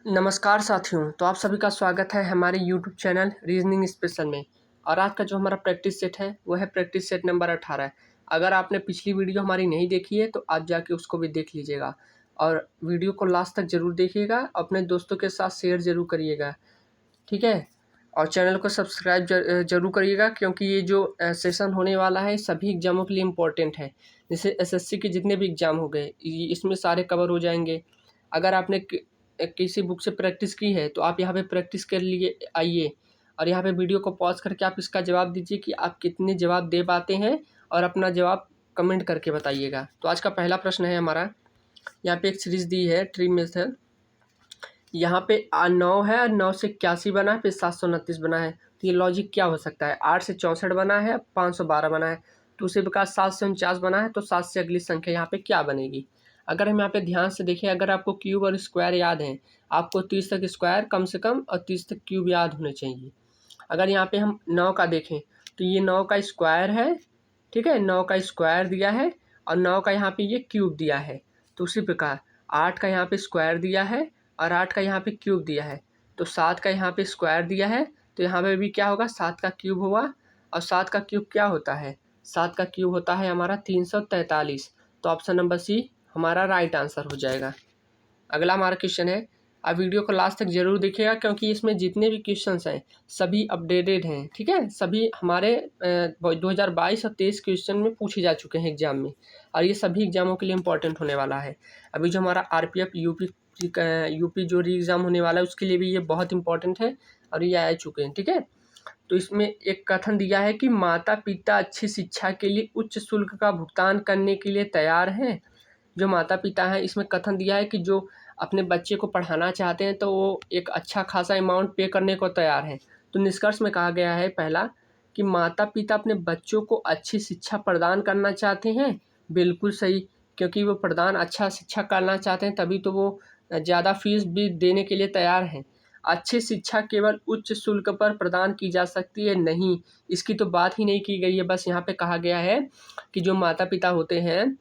नमस्कार साथियों, तो आप सभी का स्वागत है हमारे यूट्यूब चैनल रीजनिंग स्पेशल में। और आज का जो हमारा प्रैक्टिस सेट है वो है प्रैक्टिस सेट नंबर 18। अगर आपने पिछली वीडियो हमारी नहीं देखी है तो आज जाके उसको भी देख लीजिएगा और वीडियो को लास्ट तक ज़रूर देखिएगा, अपने दोस्तों के साथ शेयर ज़रूर करिएगा, ठीक है। और चैनल को सब्सक्राइब ज़रूर करिएगा क्योंकि ये जो सेशन होने वाला है सभी एग्ज़ामों के लिए इम्पोर्टेंट है। जैसे एसएससी के जितने भी एग्ज़ाम हो गए इसमें सारे कवर हो जाएंगे। अगर आपने किसी बुक से प्रैक्टिस की है तो आप यहाँ पे प्रैक्टिस कर लिए आइए और यहाँ पे वीडियो को पॉज करके आप इसका जवाब दीजिए कि आप कितने जवाब दे पाते हैं और अपना जवाब कमेंट करके बताइएगा। तो आज का पहला प्रश्न है हमारा, यहाँ पे एक सीरीज़ दी है ट्री मेथड। यहाँ पे 9 है और 9 से 81 बना है, फिर 729 बना है। तो ये लॉजिक क्या हो सकता है? 8 से 64 बना है, 512 बना है। तो उसी प्रकार 7 से 49 बना है, तो 7 से अगली संख्या यहाँ पे क्या बनेगी? अगर हम यहाँ पे ध्यान से देखें, अगर आपको क्यूब और स्क्वायर याद है, आपको 30 तक स्क्वायर कम से कम और 30 तक क्यूब याद होने चाहिए। अगर यहाँ पे हम 9 का देखें तो ये 9 का स्क्वायर है, ठीक है, 9 का स्क्वायर दिया है और 9 का यहाँ पे ये क्यूब दिया है। तो उसी प्रकार 8 का यहाँ पे स्क्वायर दिया है और 8 का यहाँ पे क्यूब दिया है। तो 7 का यहाँ पे स्क्वायर दिया है, तो यहाँ पे भी क्या होगा, 7 का क्यूब होगा। और 7 का क्यूब क्या होता है? 7 का क्यूब होता है हमारा 343। तो ऑप्शन नंबर सी हमारा राइट आंसर हो जाएगा। अगला हमारा क्वेश्चन है, आप वीडियो को लास्ट तक जरूर देखिएगा क्योंकि इसमें जितने भी क्वेश्चंस हैं सभी अपडेटेड हैं, ठीक है। सभी हमारे 2022 और 23 क्वेश्चन में पूछे जा चुके हैं एग्जाम में और ये सभी एग्जामों के लिए इम्पोर्टेंट होने वाला है। अभी जो हमारा आरपीएफ यूपी जो री एग्ज़ाम होने वाला है उसके लिए भी ये बहुत इंपॉर्टेंट है और ये आ चुके हैं, ठीक है। तो इसमें एक कथन दिया है कि माता पिता अच्छी शिक्षा के लिए उच्च शुल्क का भुगतान करने के लिए तैयार हैं। जो माता पिता हैं, इसमें कथन दिया है कि जो अपने बच्चे को पढ़ाना चाहते हैं तो वो एक अच्छा खासा अमाउंट पे करने को तैयार हैं। तो निष्कर्ष में कहा गया है पहला कि माता पिता अपने बच्चों को अच्छी शिक्षा प्रदान करना चाहते हैं। बिल्कुल सही, क्योंकि वो प्रदान अच्छा शिक्षा करना चाहते हैं तभी तो वो ज़्यादा फीस भी देने के लिए तैयार हैं। अच्छी शिक्षा केवल उच्च शुल्क पर प्रदान की जा सकती है, नहीं, इसकी तो बात ही नहीं की गई है। बस यहाँ पे कहा गया है कि जो माता पिता होते हैं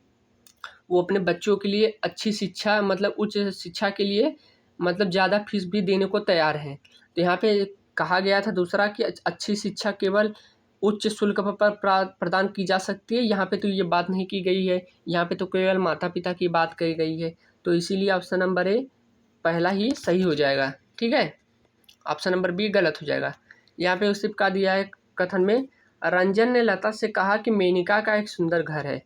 वो अपने बच्चों के लिए अच्छी शिक्षा मतलब उच्च शिक्षा के लिए मतलब ज़्यादा फीस भी देने को तैयार हैं। तो यहाँ पे कहा गया था दूसरा कि अच्छी शिक्षा केवल उच्च शुल्क पर प्रदान की जा सकती है। यहाँ पे तो ये बात नहीं की गई है, यहाँ पे तो केवल माता पिता की बात कही गई है। तो इसीलिए ऑप्शन नंबर ए पहला ही सही हो जाएगा, ठीक है। ऑप्शन नंबर बी गलत हो जाएगा। यहाँ पे उसी का दिया है कथन में, रंजन ने लता से कहा कि मेनका का एक सुंदर घर है।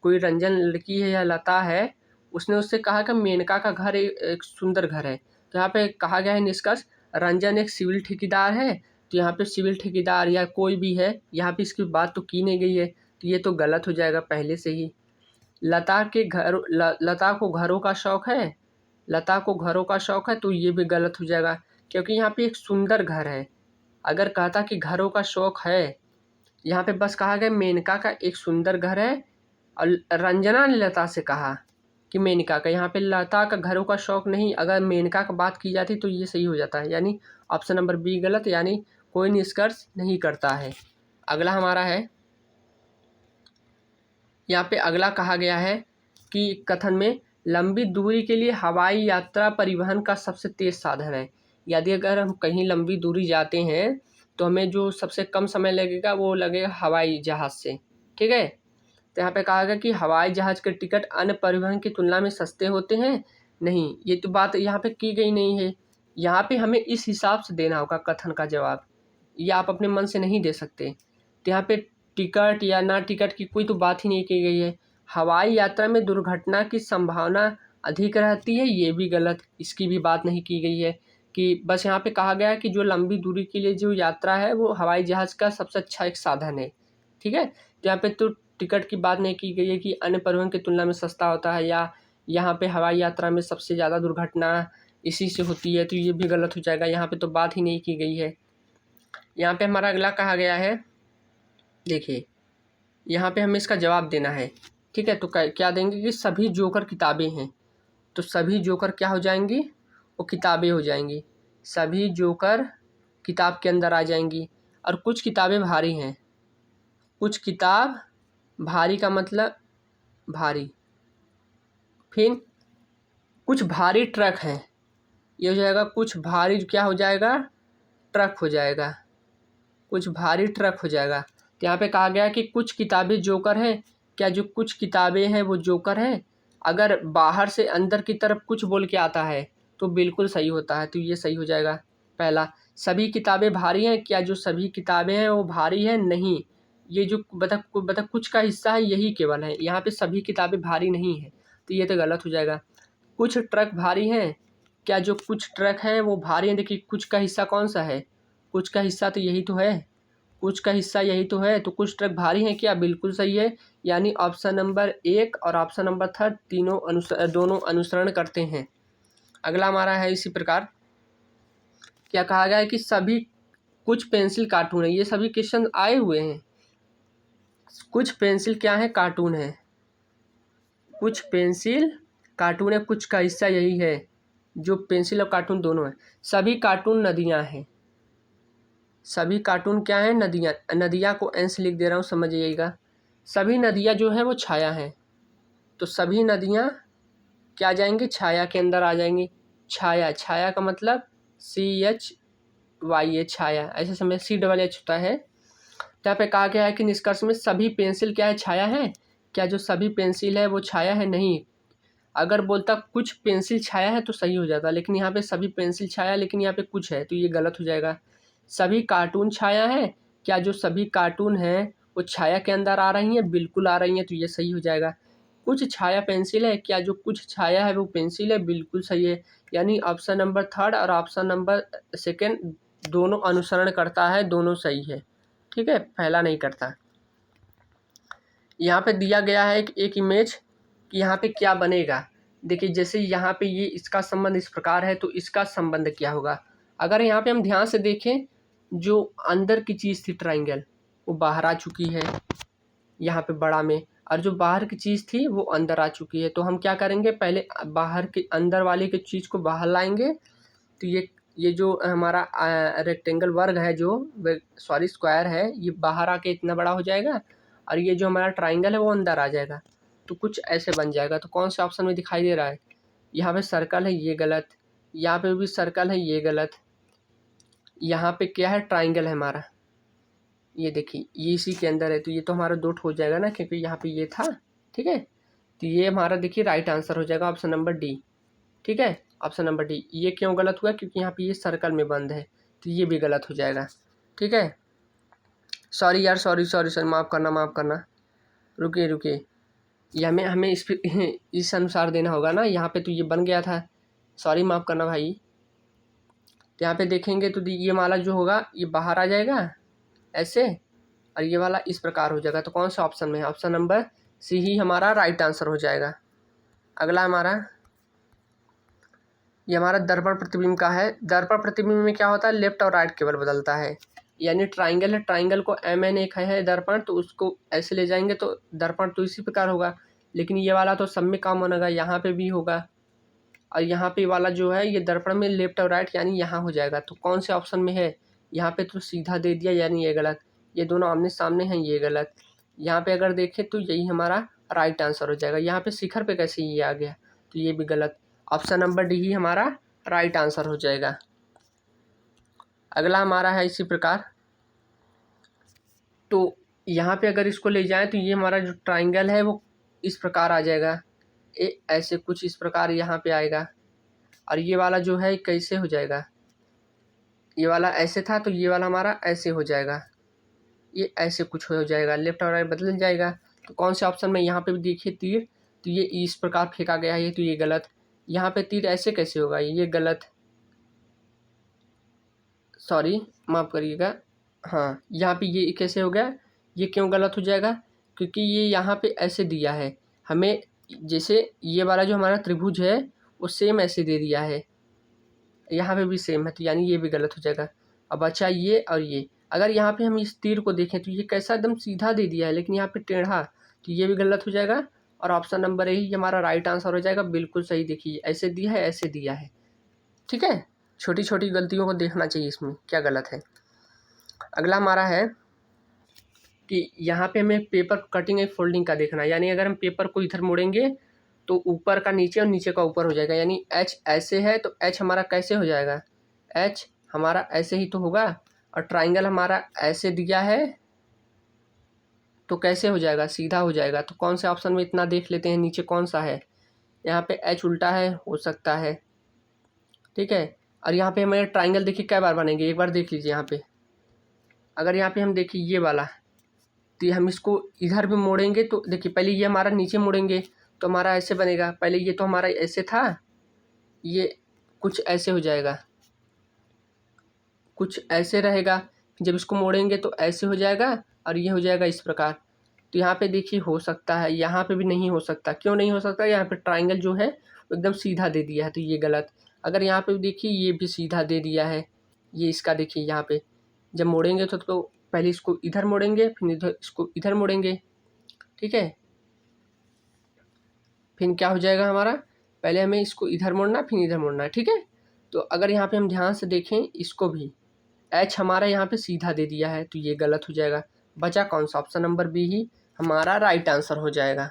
कोई रंजन लड़की है या लता है, उसने उससे कहा कि मेनका का घर एक सुंदर घर है। तो यहाँ पे कहा गया है निष्कर्ष, रंजन एक सिविल ठेकेदार है। तो यहाँ पे सिविल ठेकेदार या कोई भी है, यहाँ पे इसकी बात तो की नहीं गई है, तो ये तो गलत हो जाएगा पहले से ही। लता को घरों का शौक है, लता को घरों का शौक है, तो ये भी गलत हो जाएगा क्योंकि यहाँ पे एक सुंदर घर है। अगर कहता कि घरों का शौक है, यहाँ पे बस कहा गया मेनका का एक सुंदर घर है और रंजना ने लता से कहा कि मेनका का, यहाँ पे लता का घरों का शौक नहीं, अगर मेनका का बात की जाती तो ये सही हो जाता है। यानी ऑप्शन नंबर बी गलत, यानी कोई निष्कर्ष नहीं करता है। अगला हमारा है, यहाँ पे अगला कहा गया है कि कथन में लंबी दूरी के लिए हवाई यात्रा परिवहन का सबसे तेज साधन है। यदि अगर हम कहीं लंबी दूरी जाते हैं तो हमें जो सबसे कम समय लगेगा वो लगेगा हवाई जहाज़ से, ठीक है। तो यहाँ पे कहा गया कि हवाई जहाज़ के टिकट अन्य परिवहन की तुलना में सस्ते होते हैं, नहीं, ये तो बात यहाँ पे की गई नहीं है। यहाँ पे हमें इस हिसाब से देना होगा कथन का जवाब, ये आप अपने मन से नहीं दे सकते। तो यहाँ पे टिकट या ना टिकट की कोई तो बात ही नहीं की गई है। हवाई यात्रा में दुर्घटना की संभावना अधिक रहती है, ये भी गलत, इसकी भी बात नहीं की गई है। कि बस यहाँ पे कहा गया है कि जो लंबी दूरी के लिए जो यात्रा है वो हवाई जहाज़ का सबसे अच्छा एक साधन है, ठीक है। तो यहाँ पे तो टिकट की बात नहीं की गई है कि अन्य परिवहन की तुलना में सस्ता होता है या यहाँ पे हवाई यात्रा में सबसे ज़्यादा दुर्घटना इसी से होती है, तो ये भी गलत हो जाएगा। यहाँ पे तो बात ही नहीं की गई है। यहाँ पे हमारा अगला कहा गया है, देखिए यहाँ पे हमें इसका जवाब देना है, ठीक है। तो क्या देंगे कि सभी जोकर किताबें हैं। तो सभी जोकर क्या हो जाएंगी, वो किताबें हो जाएंगी। सभी जोकर किताब के अंदर आ जाएंगी। और कुछ किताबें भारी हैं, कुछ किताब भारी का मतलब भारी, फिर कुछ भारी ट्रक हैं, ये हो जाएगा कुछ भारी क्या हो जाएगा, ट्रक हो जाएगा, कुछ भारी ट्रक हो जाएगा। तो यहाँ पे कहा गया कि कुछ किताबें जोकर हैं, क्या जो कुछ किताबें हैं वो जोकर हैं। अगर बाहर से अंदर की तरफ कुछ बोल के आता है तो बिल्कुल सही होता है, तो ये सही हो जाएगा। पहला, सभी किताबें भारी हैं, क्या जो सभी किताबें हैं वो भारी हैं, नहीं। ये जो बता कुछ का हिस्सा है यही केवल है, यहाँ पे सभी किताबें भारी नहीं है, तो ये तो गलत हो जाएगा। कुछ ट्रक भारी हैं, क्या जो कुछ ट्रक हैं वो भारी हैं। देखिए कुछ का हिस्सा कौन सा है, कुछ का हिस्सा तो यही तो है, कुछ का हिस्सा यही तो है, तो कुछ ट्रक भारी हैं क्या, बिल्कुल सही है। यानी ऑप्शन नंबर 1 और ऑप्शन नंबर 3 दोनों अनुसरण करते हैं। अगला हमारा है इसी प्रकार, क्या कहा गया है कि सभी कुछ पेंसिल कार्टून है। ये सभी क्वेश्चन आए हुए हैं। कुछ पेंसिल क्या है, कार्टून है, कुछ पेंसिल कार्टून है, कुछ का हिस्सा यही है, जो पेंसिल और कार्टून दोनों है। सभी कार्टून नदियाँ हैं, सभी कार्टून क्या है, नदियाँ। नदियाँ को एन से लिख दे रहा हूँ, समझिएगा। सभी नदियाँ जो है वो छाया है, तो सभी नदियाँ क्या आ जाएंगी, छाया के अंदर आ जाएंगी। छाया, छाया का मतलब CHY, छाया, ऐसे समय CHH होता है। यहाँ पे कहा गया है कि निष्कर्ष में सभी पेंसिल क्या है, छाया है। क्या जो सभी पेंसिल है वो छाया है, नहीं। अगर बोलता कुछ पेंसिल छाया है तो सही हो जाता, लेकिन यहाँ पे सभी पेंसिल छाया, लेकिन यहाँ पे कुछ है, तो ये गलत हो जाएगा। सभी कार्टून छाया है, क्या जो सभी कार्टून हैं वो छाया के अंदर आ रही हैं, बिल्कुल आ रही हैं, तो ये सही हो जाएगा। कुछ छाया पेंसिल है, क्या जो कुछ छाया है वो पेंसिल है, बिल्कुल सही है। यानी ऑप्शन नंबर 3 और ऑप्शन नंबर 2 दोनों अनुसरण करता है, दोनों सही है, ठीक है, पहला नहीं करता। यहाँ पे दिया गया है एक इमेज कि यहाँ पे क्या बनेगा। देखिए जैसे यहाँ पे ये इसका संबंध इस प्रकार है, तो इसका संबंध क्या होगा। अगर यहाँ पे हम ध्यान से देखें, जो अंदर की चीज़ थी ट्राइंगल वो बाहर आ चुकी है यहाँ पे बड़ा में, और जो बाहर की चीज़ थी वो अंदर आ चुकी है। तो हम क्या करेंगे, पहले बाहर के अंदर वाले की चीज़ को बाहर लाएंगे, तो ये जो हमारा रेक्टेंगल वर्ग है, जो सॉरी स्क्वायर है, ये बाहर आके इतना बड़ा हो जाएगा, और ये जो हमारा ट्राइंगल है वो अंदर आ जाएगा, तो कुछ ऐसे बन जाएगा। तो कौन से ऑप्शन में दिखाई दे रहा है, यहाँ पे सर्कल है, ये गलत। यहाँ पे भी सर्कल है, ये गलत। यहाँ पे क्या है, ट्राइंगल है हमारा, ये देखिए ये इसी के अंदर है, तो ये तो हमारा डॉट हो जाएगा ना, क्योंकि यहाँ पे ये था, ठीक है। तो ये हमारा देखिए राइट आंसर हो जाएगा ऑप्शन नंबर डी, ठीक है, ऑप्शन नंबर डी। ये क्यों गलत हुआ, क्योंकि यहाँ पे ये सर्कल में बंद है, तो ये भी गलत हो जाएगा, ठीक है। सॉरी यार, सॉरी सॉरी सॉरी, माफ़ करना माफ़ करना, रुकिए रुकिए, ये हमें इस अनुसार देना होगा ना, यहाँ पे तो ये बन गया था, सॉरी माफ़ करना भाई। तो यहाँ पे देखेंगे तो ये वाला जो होगा ये बाहर आ जाएगा ऐसे, और ये वाला इस प्रकार हो जाएगा। तो कौन सा ऑप्शन में है, ऑप्शन नंबर सी ही हमारा राइट आंसर हो जाएगा। अगला हमारा, ये हमारा दर्पण प्रतिबिंब का है। दर्पण प्रतिबिंब में क्या होता है, लेफ्ट और राइट केवल बदलता है। यानी ट्राइंगल है, ट्राइंगल को MN एक है दर्पण, तो उसको ऐसे ले जाएंगे तो दर्पण तो इसी प्रकार होगा, लेकिन ये वाला तो सब में कॉमन होगा, यहाँ पे भी होगा, और यहाँ पे वाला जो है ये दर्पण में लेफ्ट और राइट यानी यहाँ हो जाएगा। तो कौन से ऑप्शन में है, यहाँ पे तो सीधा दे दिया, यानी ये गलत। ये दोनों आमने सामने हैं, ये गलत। यहाँ पे अगर देखें तो यही हमारा राइट आंसर हो जाएगा। यहाँ पे शिखर पे कैसे ये आ गया, तो ये भी गलत। ऑप्शन नंबर डी ही हमारा राइट आंसर हो जाएगा। अगला हमारा है इसी प्रकार, तो यहाँ पे अगर इसको ले जाएं तो ये हमारा जो ट्राइंगल है वो इस प्रकार आ जाएगा, ऐसे कुछ इस प्रकार यहाँ पे आएगा, और ये वाला जो है कैसे हो जाएगा, ये वाला ऐसे था तो ये वाला हमारा ऐसे हो जाएगा, ये ऐसे कुछ हो जाएगा, लेफ्ट और राइट बदल जाएगा। तो कौन से ऑप्शन में, यहाँ पे भी देखिए तीर, तो ये इस प्रकार फेंका गया है, तो ये गलत। यहाँ पे तीर ऐसे कैसे होगा, ये गलत, सॉरी माफ़ करिएगा। हाँ यहाँ पे ये कैसे हो गया, ये क्यों गलत हो जाएगा, क्योंकि ये यहाँ पे ऐसे दिया है हमें, जैसे ये वाला जो हमारा त्रिभुज है वो सेम ऐसे दे दिया है, यहाँ पे भी सेम है, तो यानी ये भी गलत हो जाएगा। अब अच्छा ये और ये, अगर यहाँ पे हम इस तीर को देखें तो ये कैसा एकदम सीधा दे दिया है, लेकिन यहाँ पे टेढ़ा, तो ये भी गलत हो जाएगा, और ऑप्शन नंबर यही हमारा राइट आंसर हो जाएगा, बिल्कुल सही। देखिए ऐसे दिया है, ऐसे दिया है, ठीक है। छोटी छोटी गलतियों को देखना चाहिए इसमें क्या गलत है। अगला हमारा है कि यहाँ पे हमें पेपर कटिंग एंड फोल्डिंग का देखना है, यानी अगर हम पेपर को इधर मोड़ेंगे तो ऊपर का नीचे और नीचे का ऊपर हो जाएगा, यानी एच ऐसे है तो एच हमारा कैसे हो जाएगा, एच हमारा ऐसे ही तो होगा, और ट्राइंगल हमारा ऐसे दिया है तो कैसे हो जाएगा, सीधा हो जाएगा। तो कौन से ऑप्शन में इतना देख लेते हैं, नीचे कौन सा है, यहाँ पे एच उल्टा है, हो सकता है, ठीक है। और यहाँ पे हमारे ट्राइंगल देखिए कै बार बनेंगे, एक बार देख लीजिए यहाँ पे। अगर यहाँ पे हम देखिए ये वाला, तो हम इसको इधर भी मोड़ेंगे तो देखिए पहले ये हमारा नीचे मोड़ेंगे तो हमारा ऐसे बनेगा, पहले ये तो हमारा ऐसे था, ये कुछ ऐसे हो जाएगा, कुछ ऐसे रहेगा, जब इसको मोड़ेंगे तो ऐसे हो जाएगा और ये हो जाएगा इस प्रकार। तो यहाँ पे देखिए हो सकता है, यहाँ पे भी नहीं हो सकता, क्यों नहीं हो सकता, यहाँ पे ट्राइंगल जो है वो एकदम सीधा दे दिया है तो ये गलत। अगर यहाँ पे देखिए ये भी सीधा दे दिया है, ये इसका देखिए यहाँ पे जब मोड़ेंगे तो पहले इसको इधर मोड़ेंगे फिर इधर इसको इधर मोड़ेंगे, ठीक है। फिर क्या हो जाएगा हमारा, पहले हमें इसको इधर मोड़ना फिर इधर मोड़ना है, ठीक है। तो अगर यहाँ पे हम ध्यान से देखें इसको भी, एच हमारा यहाँ पे सीधा दे दिया है तो ये गलत हो जाएगा। बचा कौन सा, ऑप्शन नंबर बी ही हमारा राइट आंसर हो जाएगा।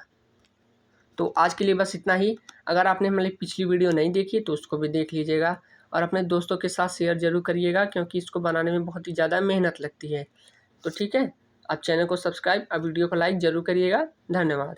तो आज के लिए बस इतना ही। अगर आपने हमारी पिछली वीडियो नहीं देखी तो उसको भी देख लीजिएगा और अपने दोस्तों के साथ शेयर ज़रूर करिएगा, क्योंकि इसको बनाने में बहुत ही ज़्यादा मेहनत लगती है। तो ठीक है, आप चैनल को सब्सक्राइब और वीडियो को लाइक ज़रूर करिएगा। धन्यवाद।